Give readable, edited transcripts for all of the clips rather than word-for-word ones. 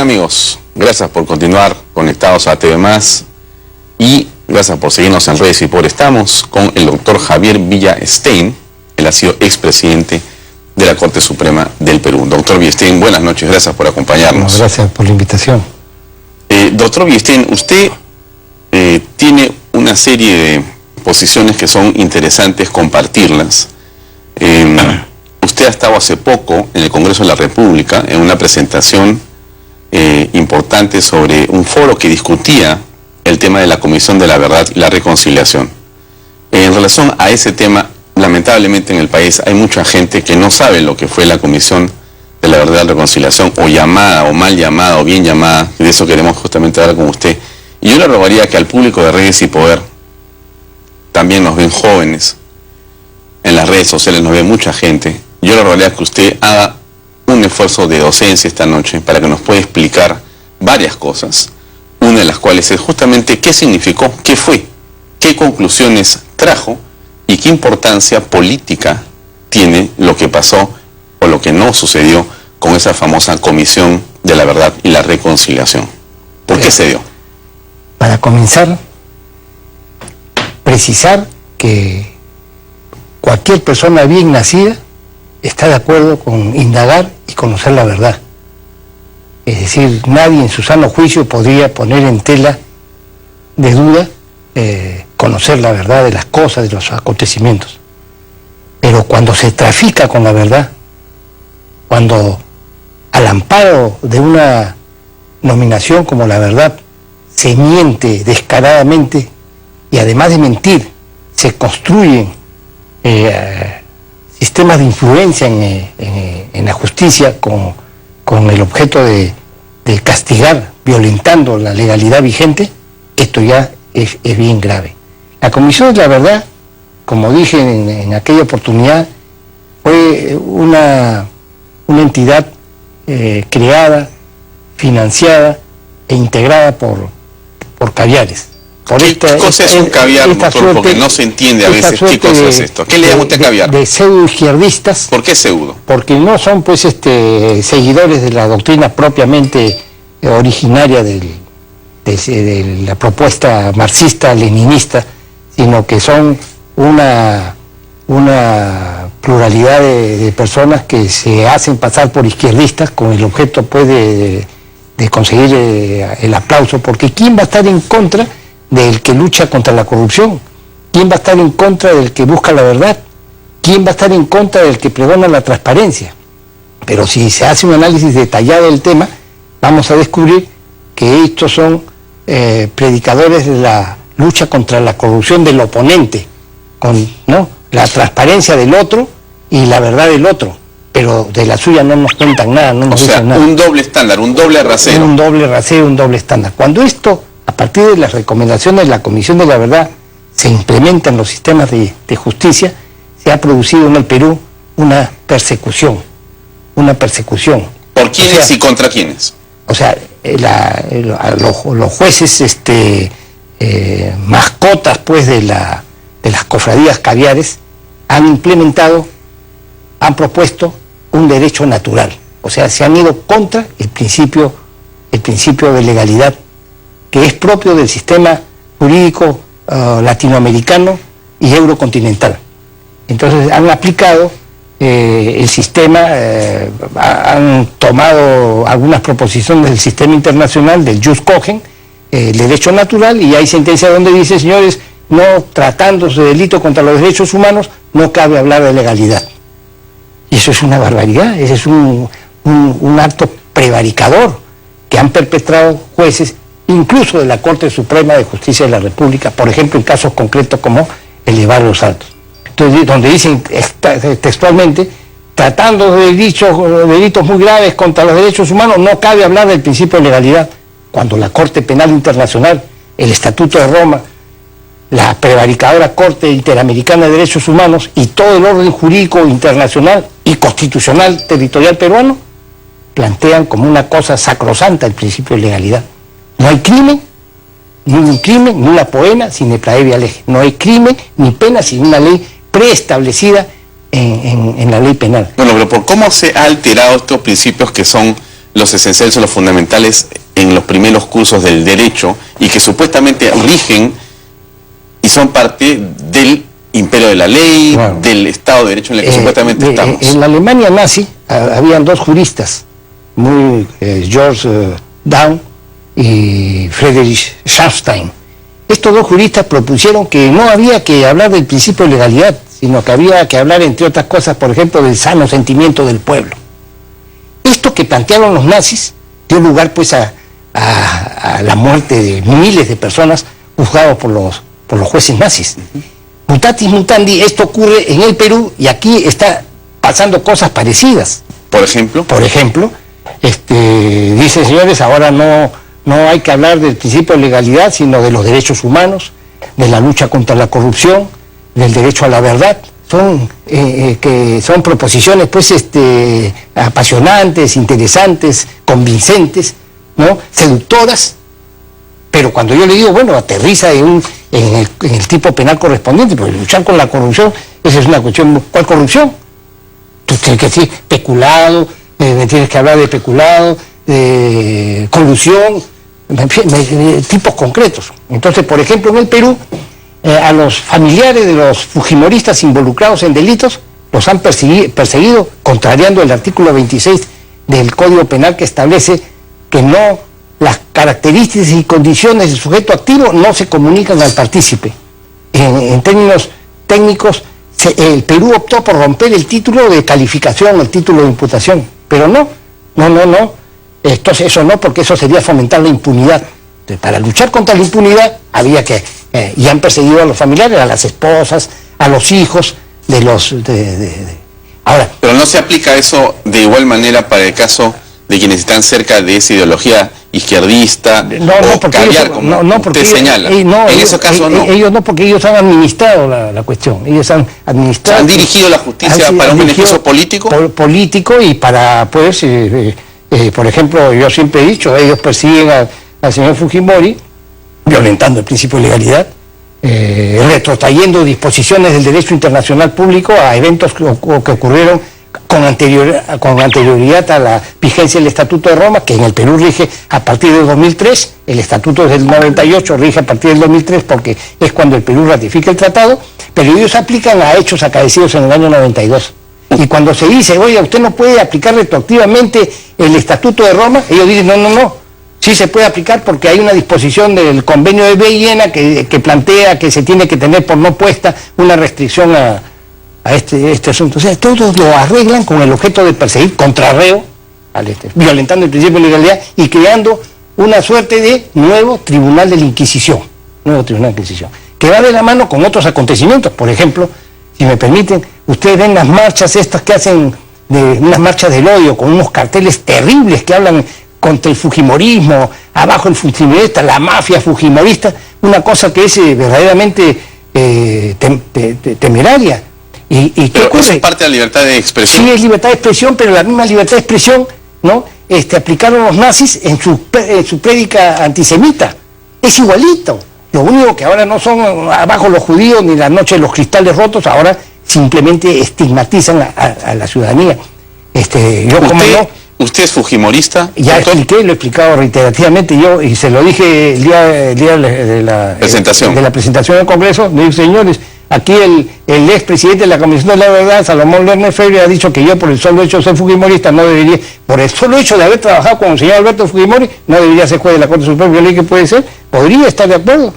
amigos, gracias por continuar conectados a TV Más y gracias por seguirnos en redes y por estamos con el doctor Javier Villastein. Él ha sido expresidente de la Corte Suprema del Perú. Doctor Villastein, buenas noches, gracias por acompañarnos. Gracias por la invitación. Doctor Villastein, usted tiene una serie de posiciones que son interesantes compartirlas. Usted ha estado hace poco en el Congreso de la República en una presentación importante sobre un foro que discutía el tema de la Comisión de la Verdad y la Reconciliación. En relación a ese tema, lamentablemente en el país hay mucha gente que no sabe lo que fue la Comisión de la Verdad y la Reconciliación, o llamada, o mal llamada, o bien llamada, y de eso queremos justamente hablar con usted. Y yo le rogaría que al público de Redes y Poder, también nos ven jóvenes, en las redes sociales nos ve mucha gente, yo le rogaría que usted haga un esfuerzo de docencia esta noche para que nos pueda explicar varias cosas, una de las cuales es justamente qué significó, qué fue, qué conclusiones trajo y qué importancia política tiene lo que pasó o lo que no sucedió con esa famosa Comisión de la Verdad y la Reconciliación. ¿Por qué se dio? Para comenzar, precisar que cualquier persona bien nacida está de acuerdo con indagar y conocer la verdad. Es decir, nadie en su sano juicio podría poner en tela de duda conocer la verdad de las cosas, de los acontecimientos. Pero cuando se trafica con la verdad, cuando al amparo de una nominación como la verdad se miente descaradamente y además de mentir se construyen sistemas de influencia en la justicia con el objeto de castigar, violentando la legalidad vigente, esto ya es bien grave. La Comisión de la Verdad, como dije en aquella oportunidad, fue una entidad creada, financiada e integrada por caviares. ¿Qué cosa es un caviar, doctor? Porque no se entiende a veces qué cosa es esto. ¿Qué le llama usted caviar? De pseudo-izquierdistas. ¿Por qué pseudo? Porque no son pues seguidores de la doctrina propiamente originaria de la propuesta marxista-leninista, sino que son una pluralidad de personas que se hacen pasar por izquierdistas con el objeto pues de conseguir el aplauso, porque ¿quién va a estar en contra del que lucha contra la corrupción? ¿Quién va a estar en contra del que busca la verdad? ¿Quién va a estar en contra del que pregona la transparencia? Pero si se hace un análisis detallado del tema, vamos a descubrir que estos son predicadores de la lucha contra la corrupción del oponente, ¿no? La transparencia del otro y la verdad del otro, pero de la suya no nos cuentan nada, no nos dicen nada. Un doble estándar, un doble rasero. Un doble rasero, un doble estándar. Cuando esto, a partir de las recomendaciones de la Comisión de la Verdad, se implementa en los sistemas de justicia, se ha producido en el Perú una persecución. ¿Por quiénes y contra quiénes? O sea, los jueces mascotas pues de las cofradías caviares han propuesto un derecho natural. O sea, se han ido contra el principio de legalidad que es propio del sistema jurídico latinoamericano y eurocontinental. Entonces han aplicado el sistema, han tomado algunas proposiciones del sistema internacional, del jus cogens, el derecho natural, y hay sentencia donde dice, señores, no tratándose de delito contra los derechos humanos, no cabe hablar de legalidad. Y eso es una barbaridad, ese es un acto prevaricador que han perpetrado jueces, incluso de la Corte Suprema de Justicia de la República, por ejemplo, en casos concretos como el de Barrios Altos. Entonces, donde dicen textualmente, tratando de delitos muy graves contra los derechos humanos, no cabe hablar del principio de legalidad, cuando la Corte Penal Internacional, el Estatuto de Roma, la prevaricadora Corte Interamericana de Derechos Humanos y todo el orden jurídico internacional y constitucional territorial peruano plantean como una cosa sacrosanta el principio de legalidad. No hay crimen, ni un crimen, ni una pena sin el praevia lege. No hay crimen ni pena sin una ley preestablecida en la ley penal. Bueno, pero ¿por cómo se ha alterado estos principios que son los esenciales o los fundamentales en los primeros cursos del derecho y que supuestamente rigen y son parte del imperio de la ley, claro, del Estado de Derecho en el que supuestamente estamos. En la Alemania nazi habían dos juristas, George Daun y Friedrich Schafstein. Estos dos juristas propusieron que no había que hablar del principio de legalidad, sino que había que hablar, entre otras cosas, por ejemplo, del sano sentimiento del pueblo. Esto que plantearon los nazis dio lugar pues a la muerte de miles de personas juzgados por los jueces nazis. Mutatis mutandi, esto ocurre en el Perú y aquí está pasando cosas parecidas. ¿Por ejemplo? Por ejemplo, dicen, señores, ahora no hay que hablar del principio de legalidad, sino de los derechos humanos, de la lucha contra la corrupción, del derecho a la verdad. Son proposiciones pues apasionantes, interesantes, convincentes, ¿no? Seductoras, pero cuando yo le digo, bueno, aterriza en el tipo penal correspondiente, porque luchar con la corrupción, esa es una cuestión. ¿Cuál corrupción? Tú tienes que decir peculado, me tienes que hablar de peculado, de colusión, tipos concretos. Entonces, por ejemplo, en el Perú, a los familiares de los fujimoristas involucrados en delitos los han perseguido, contrariando el artículo 26 del Código Penal, que establece que las características y condiciones del sujeto activo no se comunican al partícipe. En términos técnicos, el Perú optó por romper el título de calificación, el título de imputación, pero no. Entonces eso no, porque eso sería fomentar la impunidad. Entonces, para luchar contra la impunidad había que, y han perseguido a los familiares, a las esposas, a los hijos de los... Ahora, pero no se aplica eso de igual manera para el caso de quienes están cerca de esa ideología izquierdista o caviar, como usted señala. En esos casos no. Ellos no, porque ellos han administrado la cuestión. Ellos han administrado... ¿Han dirigido la justicia para un beneficio político? Político y para, pues, por ejemplo, yo siempre he dicho, ellos persiguen al señor Fujimori, violentando el principio de legalidad, retrotrayendo disposiciones del derecho internacional público a eventos que ocurrieron con anterioridad a la vigencia del Estatuto de Roma, que en el Perú rige a partir del 2003, el Estatuto del 98 rige a partir del 2003 porque es cuando el Perú ratifica el tratado, pero ellos aplican a hechos acaecidos en el año 92. Y cuando se dice, oye, usted no puede aplicar retroactivamente el Estatuto de Roma, ellos dicen, no, sí se puede aplicar porque hay una disposición del convenio de Viena que plantea que se tiene que tener por no puesta una restricción a este asunto. O sea, todos lo arreglan con el objeto de perseguir contra reo, violentando el principio de legalidad y creando una suerte de nuevo tribunal de la Inquisición, que va de la mano con otros acontecimientos. Por ejemplo, si me permiten, ustedes ven las marchas estas que hacen, unas marchas del odio, con unos carteles terribles que hablan contra el fujimorismo, abajo el fujimorista, la mafia fujimorista, una cosa que es verdaderamente temeraria. ¿Y qué ocurre? Eso es parte de la libertad de expresión. Sí, es libertad de expresión, pero la misma libertad de expresión, ¿no? Aplicaron los nazis en su prédica antisemita. Es igualito. Lo único que ahora no son abajo los judíos ni la noche de los cristales rotos, ahora simplemente estigmatizan a la ciudadanía. ¿Usted es fujimorista? Ya expliqué, lo he explicado reiterativamente yo, y se lo dije el día de la presentación del Congreso. Le dije, señores, aquí el expresidente de la Comisión de la Verdad, Salomón Lerner Febre, ha dicho que yo, por el solo hecho de ser fujimorista, no debería, por el solo hecho de haber trabajado con el señor Alberto Fujimori, no debería ser juez de la Corte Suprema. Yo le dije que puede ser, podría estar de acuerdo.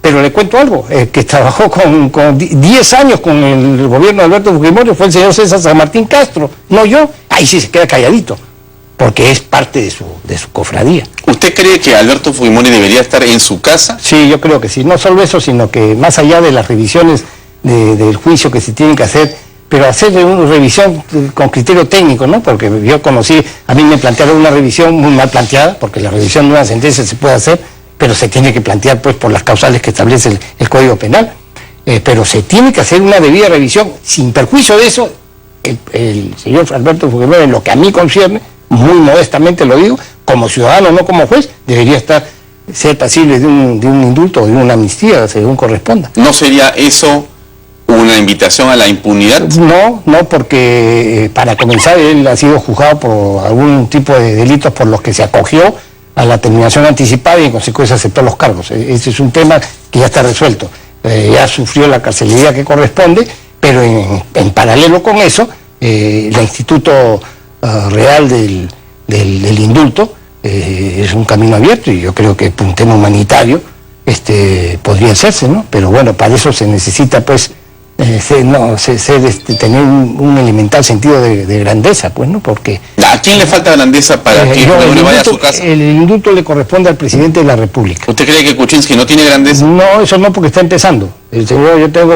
Pero le cuento algo, que trabajó con 10 años con el gobierno de Alberto Fujimori fue el señor César San Martín Castro, no yo. Ahí sí se queda calladito, porque es parte de su cofradía. ¿Usted cree que Alberto Fujimori debería estar en su casa? Sí, yo creo que sí, no solo eso, sino que más allá de las revisiones del juicio que se tienen que hacer, pero hacer una revisión con criterio técnico, ¿no? Porque yo conocí, a mí me plantearon una revisión muy mal planteada, porque la revisión de una sentencia se puede hacer, pero se tiene que plantear pues por las causales que establece el Código Penal, pero se tiene que hacer una debida revisión. Sin perjuicio de eso, el señor Alberto Fujimori, en lo que a mí concierne, muy modestamente lo digo, como ciudadano, no como juez, debería ser pasible de un indulto o de una amnistía, según corresponda. ¿No sería eso una invitación a la impunidad? No, porque para comenzar él ha sido juzgado por algún tipo de delitos por los que se acogió a la terminación anticipada y en consecuencia aceptó los cargos. Ese es un tema que ya está resuelto. Ya sufrió la carcelería que corresponde, pero en paralelo con eso, el Instituto Real del Indulto es un camino abierto y yo creo que un tema humanitario podría hacerse, ¿no? Pero bueno, para eso se necesita pues tener un elemental sentido de grandeza, pues, ¿no? Porque ¿a quién le falta grandeza para que uno vaya a su casa? El indulto le corresponde al presidente de la República. ¿Usted cree que Kuczynski no tiene grandeza? No, eso no, porque está empezando. Yo tengo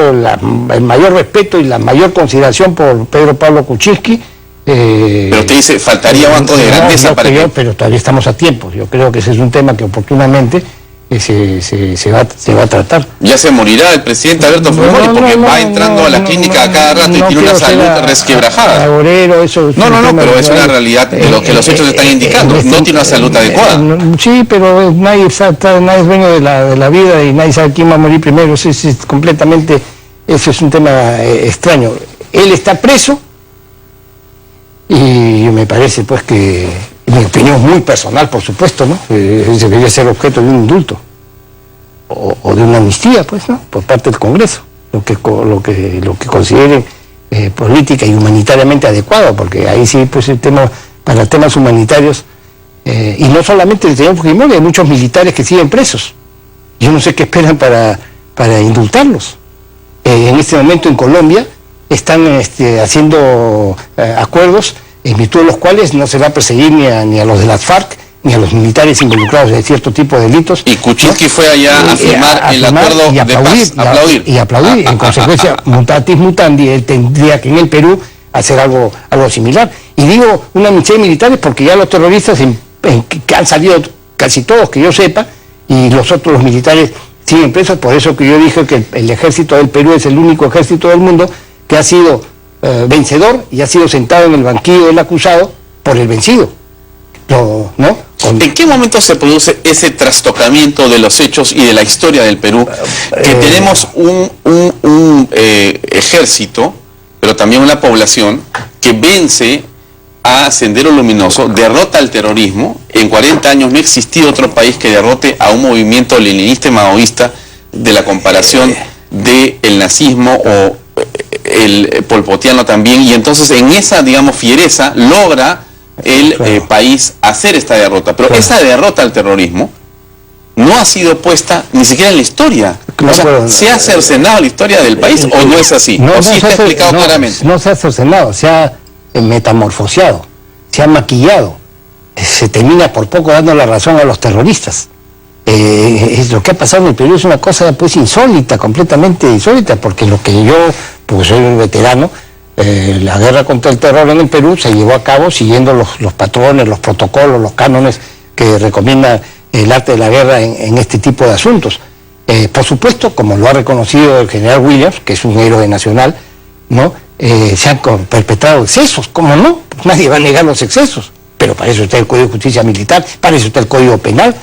el mayor respeto y la mayor consideración por Pedro Pablo Kuczynski. Pero usted dice, faltaría un acto de grandeza para que... Pero todavía estamos a tiempo. Yo creo que ese es un tema que oportunamente se va a tratar. ¿Ya se morirá el presidente Alberto Fujimori? Porque va entrando a la clínica a cada rato y tiene una salud resquebrajada. No, pero es una realidad de lo que los hechos están indicando. No tiene una salud adecuada. Sí, pero nadie es dueño de la vida y nadie sabe quién va a morir primero. Eso es un tema extraño. Él está preso y me parece pues que, mi opinión muy personal, por supuesto, ¿no? Debería ser objeto de un indulto o de una amnistía, pues, ¿no? Por parte del Congreso, lo que consideren política y humanitariamente adecuado, porque ahí sí, pues, para temas humanitarios, y no solamente el señor Fujimori, hay muchos militares que siguen presos. Yo no sé qué esperan para indultarlos. En este momento en Colombia están haciendo acuerdos en virtud de los cuales no se va a perseguir ni a los de las FARC, ni a los militares involucrados en cierto tipo de delitos. Y Kuczynski fue allá a firmar el acuerdo de paz, aplaudir. En consecuencia, mutatis mutandi, él tendría que en el Perú hacer algo similar. Y digo una amnistía de militares porque ya los terroristas que han salido casi todos, que yo sepa, y los militares siguen presos. Por eso que yo dije que el ejército del Perú es el único ejército del mundo que ha sido vencedor y ha sido sentado en el banquillo del acusado por el vencido. ¿No? ¿En qué momento se produce ese trastocamiento de los hechos y de la historia del Perú? Que tenemos un ejército, pero también una población que vence a Sendero Luminoso, derrota al terrorismo. En 40 años no ha existido otro país que derrote a un movimiento leninista y maoísta de la comparación del nazismo o el polpotiano también, y entonces en esa, digamos, fiereza logra el país hacer esta derrota. Pero esa derrota al terrorismo no ha sido puesta ni siquiera en la historia. ¿Se ha cercenado la historia del país o no es así? ¿O sí está explicado claramente? No se ha cercenado, se ha metamorfoseado, se ha maquillado. Se termina por poco dando la razón a los terroristas. Lo que ha pasado en el Perú es una cosa pues insólita, completamente insólita, porque porque soy un veterano, la guerra contra el terror en el Perú se llevó a cabo siguiendo los patrones, los protocolos, los cánones que recomienda el arte de la guerra en este tipo de asuntos. Por supuesto, como lo ha reconocido el general Williams, que es un héroe nacional, ¿no? Se han perpetrado excesos, ¿cómo no? Nadie va a negar los excesos, pero para eso está el Código de Justicia Militar, para eso está el Código Penal,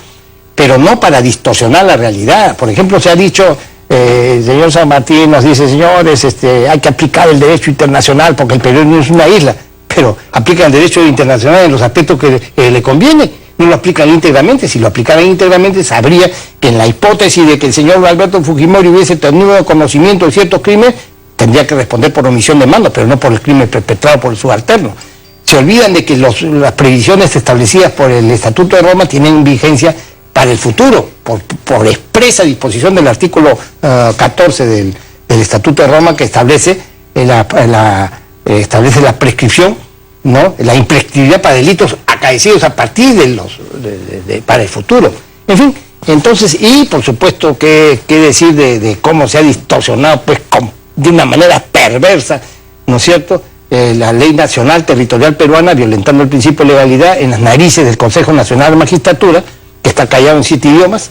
pero no para distorsionar la realidad. Por ejemplo, se ha dicho, el señor San Martín nos dice, señores, hay que aplicar el derecho internacional porque el Perú no es una isla, pero aplican el derecho internacional en los aspectos que le conviene, no lo aplican íntegramente. Si lo aplicaran íntegramente, sabría que en la hipótesis de que el señor Alberto Fujimori hubiese tenido conocimiento de ciertos crímenes, tendría que responder por omisión de mando, pero no por el crimen perpetrado por el subalterno. Se olvidan de que las previsiones establecidas por el Estatuto de Roma tienen vigencia para el futuro, por expresa disposición del artículo 14 del Estatuto de Roma, que establece la prescripción, ¿no? La imprescriptibilidad para delitos acaecidos a partir para el futuro. En fin, entonces, y por supuesto, qué decir de cómo se ha distorsionado, pues, de una manera perversa, ¿no es cierto?, la ley nacional territorial peruana, violentando el principio de legalidad en las narices del Consejo Nacional de Magistratura, que está callado en 7 idiomas,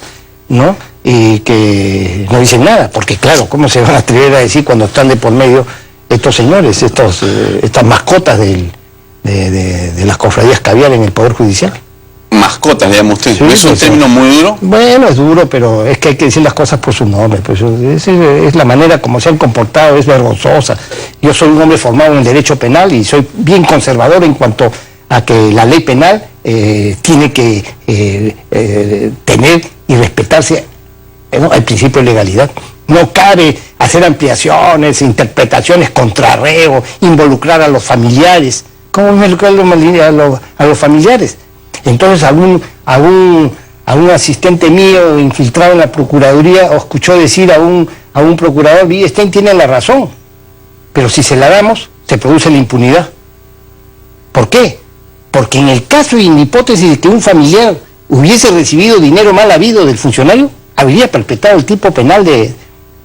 ¿no? Y que no dicen nada, porque claro, ¿cómo se van a atrever a decir cuando están de por medio estos señores, estas mascotas de las cofradías caviar en el Poder Judicial? mascotas, le llama usted. Sí, ¿No es un término muy duro? Bueno, es duro, pero es que hay que decir las cosas por su nombre. Pues es la manera como se han comportado, es vergonzosa. Yo soy un hombre formado en el derecho penal y soy bien conservador en cuanto a que la ley penal tiene que tener y respetarse el principio de legalidad. No cabe hacer ampliaciones, interpretaciones contra reo, involucrar a los familiares. ¿Cómo involucrar a los familiares? Entonces a un asistente mío infiltrado en la Procuraduría escuchó decir a un procurador: Villestein tiene la razón, pero si se la damos, se produce la impunidad. ¿Por qué? Porque en el caso y en la hipótesis de que un familiar hubiese recibido dinero mal habido del funcionario, habría perpetrado el tipo penal del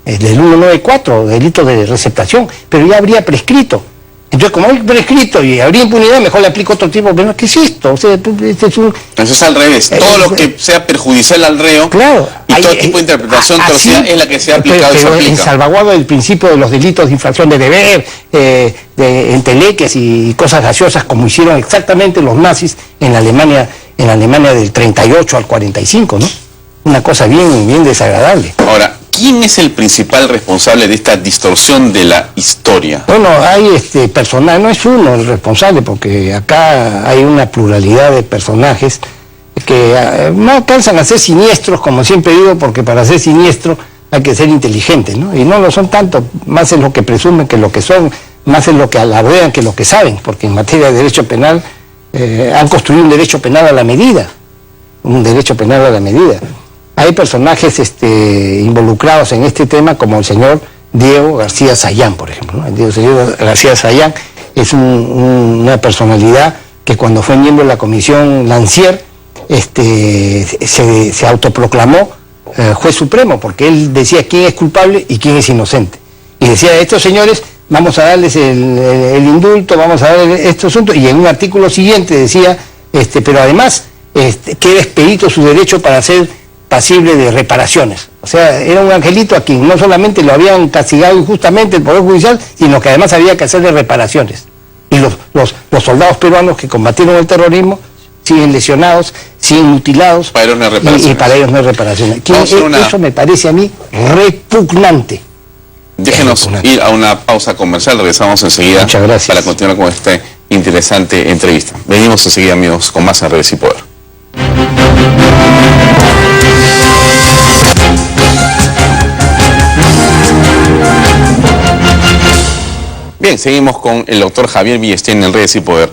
194, delito de receptación, pero ya habría prescrito. Entonces, como hay prescrito y habría impunidad, mejor le aplico otro tipo de penal. ¿Qué es esto? O sea, este es un... Eso es al revés. Todo lo que sea perjudicial al reo, claro, y todo tipo de interpretación torcida es la que se ha aplicado y se aplica. En salvaguarda del principio de los delitos de infracción de deber, de entelequias y cosas gaseosas, como hicieron exactamente los nazis en la Alemania del 38 al 45, ¿no? Una cosa bien desagradable. Ahora, ¿quién es el principal responsable de esta distorsión de la historia? Bueno, hay personal, no es uno el responsable, porque acá hay una pluralidad de personajes que no alcanzan a ser siniestros, como siempre digo, porque para ser siniestro hay que ser inteligente, ¿no? Y no lo son tanto, más es lo que presumen que lo que son, más es lo que alardean que lo que saben, porque en materia de derecho penal han construido un derecho penal a la medida, Hay personajes involucrados en este tema, como el señor Diego García Sayán, por ejemplo, ¿no? El señor García Sayán es una personalidad que cuando fue miembro de la comisión Lancier se autoproclamó juez supremo, porque él decía quién es culpable y quién es inocente. Y decía: a estos señores vamos a darles el indulto, vamos a darles estos asuntos, y en un artículo siguiente decía, pero además queda expedito su derecho para ser pasible de reparaciones. O sea, era un angelito a quien no solamente lo habían castigado injustamente el Poder Judicial, sino que además había que hacerle reparaciones. Y los soldados peruanos que combatieron el terrorismo siguen lesionados, siguen mutilados, para ellos no hay reparaciones. Y para ellos no hay reparaciones. Eso me parece a mí repugnante. Déjenos ir a una pausa comercial, regresamos enseguida. Muchas gracias. Para continuar con esta interesante entrevista. Venimos enseguida, amigos, con más en Redes y Poder. Bien, seguimos con el doctor Javier Villestein en Redes y Poder.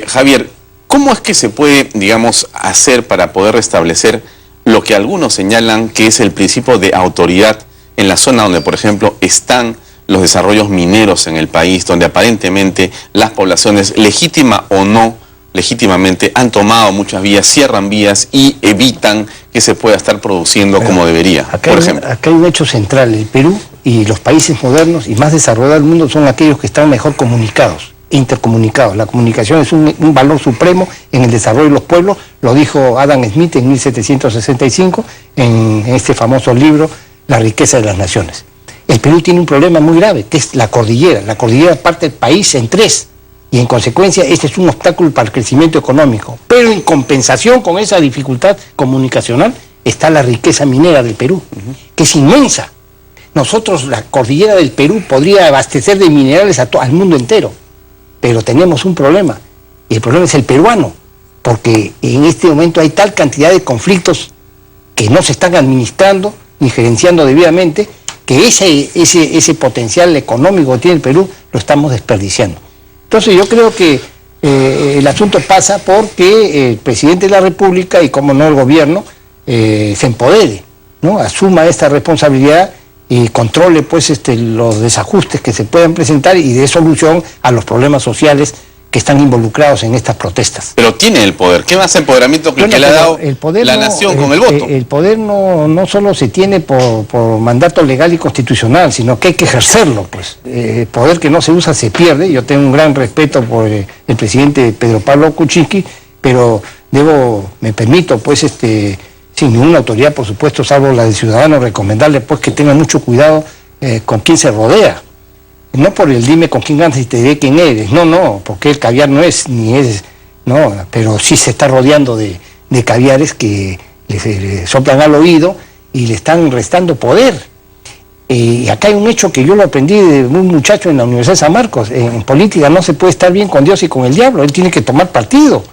Javier, ¿cómo es que se puede, digamos, hacer para poder restablecer lo que algunos señalan que es el principio de autoridad en la zona donde, por ejemplo, están los desarrollos mineros en el país, donde aparentemente las poblaciones, legítima o no, legítimamente han tomado muchas vías, cierran vías y evitan que se pueda estar produciendo como debería? Por ejemplo, acá hay un hecho central: el Perú y los países modernos y más desarrollados del mundo son aquellos que están mejor comunicados, intercomunicados. La comunicación es un valor supremo en el desarrollo de los pueblos, lo dijo Adam Smith en 1765 en este famoso libro La riqueza de las naciones. El Perú tiene un problema muy grave, que es la cordillera. La cordillera parte el país en tres, y en consecuencia este es un obstáculo para el crecimiento económico. Pero en compensación con esa dificultad comunicacional está la riqueza minera del Perú, que es inmensa. Nosotros, la cordillera del Perú podría abastecer de minerales al mundo entero, pero tenemos un problema, y el problema es el peruano, porque en este momento hay tal cantidad de conflictos que no se están administrando ni gerenciando debidamente, que ese potencial económico que tiene el Perú lo estamos desperdiciando. Entonces yo creo que el asunto pasa porque el presidente de la República, y como no el gobierno, se empodere, ¿no? Asuma esta responsabilidad y controle pues los desajustes que se puedan presentar y dé solución a los problemas sociales que están involucrados en estas protestas. Pero tiene el poder. ¿Qué más empoderamiento que le ha dado la nación con el voto? El poder no solo se tiene por mandato legal y constitucional, sino que hay que ejercerlo, pues. El poder que no se usa se pierde. Yo tengo un gran respeto por el presidente Pedro Pablo Kuczynski, pero me permito, pues, sin ninguna autoridad, por supuesto, salvo la del ciudadano, recomendarle, pues, que tenga mucho cuidado con quién se rodea. No por el dime con quién andas y te diré quién eres, no, porque el caviar no es, ni es, no, pero sí se está rodeando de de caviares que le soplan al oído y le están restando poder. Y acá hay un hecho que yo lo aprendí de un muchacho en la Universidad de San Marcos. En política no se puede estar bien con Dios y con el diablo, él tiene que tomar partido.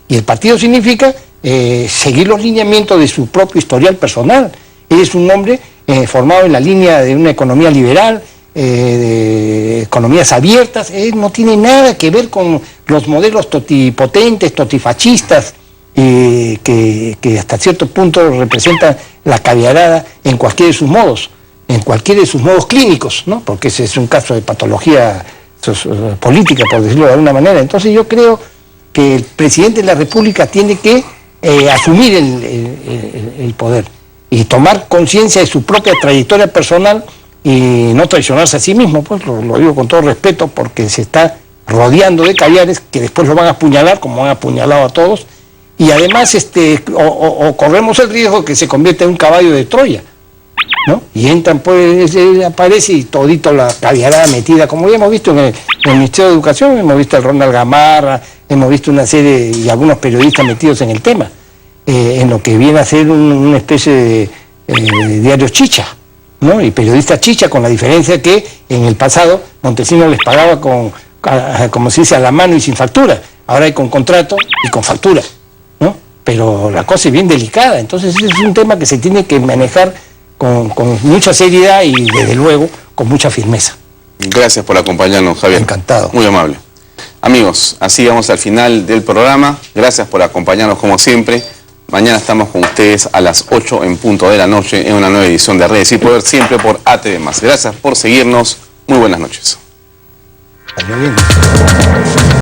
Y el partido significa seguir los lineamientos de su propio historial personal. Él es un hombre formado en la línea de una economía liberal, de economías abiertas. Él no tiene nada que ver con los modelos totipotentes, totifascistas, que hasta cierto punto representan la caviarada en cualquiera de sus modos, clínicos, ¿no? Porque ese es un caso de patología política, por decirlo de alguna manera. Entonces yo creo que el presidente de la República tiene que asumir el poder y tomar conciencia de su propia trayectoria personal y no traicionarse a sí mismo, pues lo digo con todo respeto, porque se está rodeando de caviares que después lo van a apuñalar, como han apuñalado a todos, y además o corremos el riesgo que se convierta en un caballo de Troya, ¿no? Y entran, pues, aparece y todito la caviarada metida, como ya hemos visto en el Ministerio de Educación, hemos visto al Ronald Gamarra, hemos visto una serie y algunos periodistas metidos en el tema, en lo que viene a ser una especie de diario chicha, ¿no? Y periodista chicha, con la diferencia que en el pasado Montesinos les pagaba como se dice, a la mano y sin factura. Ahora hay con contrato y con factura, ¿no? Pero la cosa es bien delicada, entonces ese es un tema que se tiene que manejar con mucha seriedad y desde luego con mucha firmeza. Gracias por acompañarnos, Javier. Encantado. Muy amable. Amigos, así vamos al final del programa. Gracias por acompañarnos como siempre. Mañana estamos con ustedes a las 8 en punto de la noche en una nueva edición de Redes y Poder, siempre por ATV+. Gracias por seguirnos. Muy buenas noches. Salió bien.